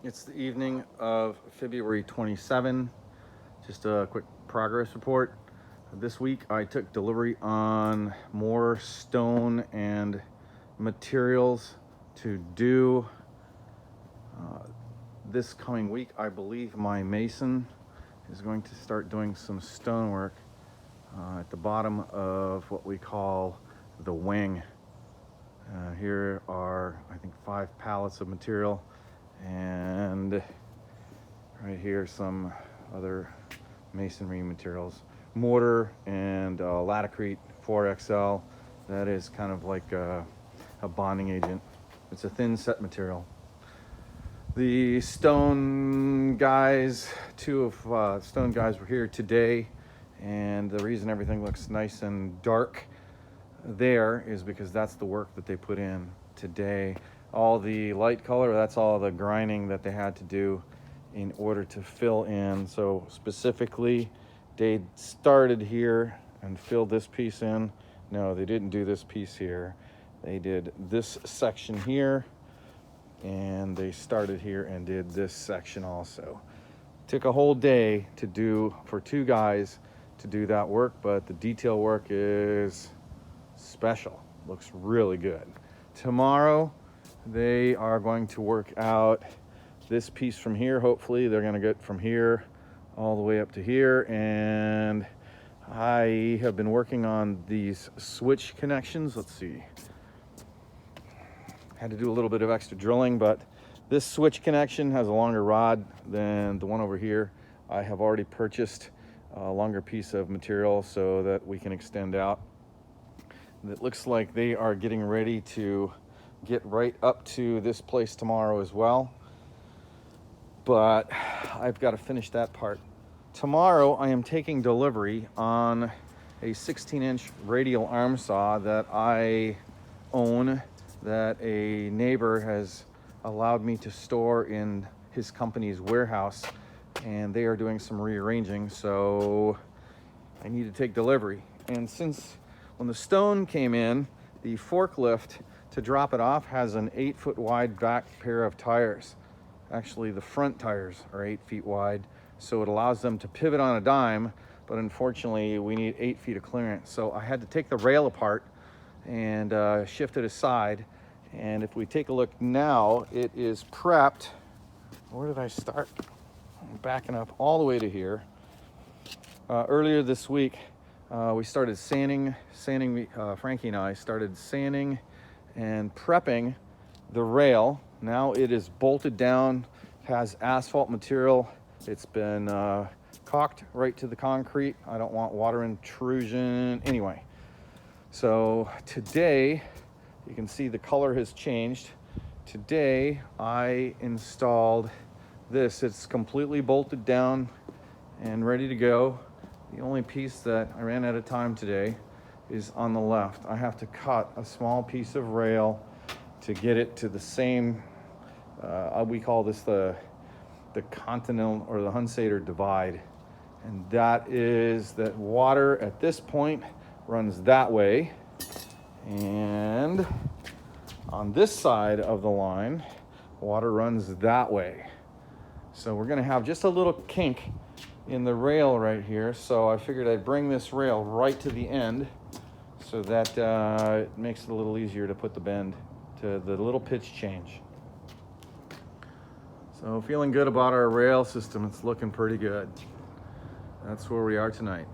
It's the evening of February 27. Just a quick progress report. This week I took delivery on more stone and materials to do. This coming week, I believe my mason is going to start doing some stonework at the bottom of what we call the wing. Here are, I think, 5 pallets of material, and right here some other masonry materials, mortar and Latacrete 4XL. That is kind of like a bonding agent. It's a thin set material. The stone guys, 2 of stone guys were here today, and the reason everything looks nice and dark there is because that's the work that they put in today. All the light color, that's all the grinding that they had to do in order to fill in. So specifically, they started here and filled this piece in. No, they didn't do this piece here. They did this section here, and they started here and did this section also. Took a whole day to do, for 2 guys to do that work, but the detail work is special. Looks really good. Tomorrow they are going to work out this piece from here. Hopefully they're going to get from here all the way up to here, and I have been working on these switch connections. Let's see, had to do a little bit of extra drilling, but this switch connection has a longer rod than the one over here. I have already purchased a longer piece of material so that we can extend out. It looks like they are getting ready to get right up to this place tomorrow as well, but I've got to finish that part. Tomorrow I am taking delivery on a 16-inch radial arm saw that I own, that a neighbor has allowed me to store in his company's warehouse, and they are doing some rearranging, so I need to take delivery. And since when the stone came in, the forklift to drop it off has an 8-foot wide back pair of tires. Actually, the front tires are 8 feet wide, so it allows them to pivot on a dime, but unfortunately we need 8 feet of clearance. So I had to take the rail apart and shift it aside. And if we take a look now, it is prepped. Where did I start? I'm backing up all the way to here. Earlier this week, we started sanding. Frankie and I started sanding and prepping the rail. Now it is bolted down, has asphalt material. It's been caulked right to the concrete. I don't want water intrusion anyway. So today, you can see the color has changed. Today I installed this. It's completely bolted down and ready to go. The only piece that I ran out of time today is on the left. I have to cut a small piece of rail to get it to the same, we call this the continental or the Hunsader divide. And that is that water at this point runs that way. And on this side of the line, water runs that way. So we're gonna have just a little kink in the rail right here, so I figured I'd bring this rail right to the end so that it makes it a little easier to put the bend to the little pitch change. So feeling good about our rail system. It's looking pretty good. That's where we are tonight.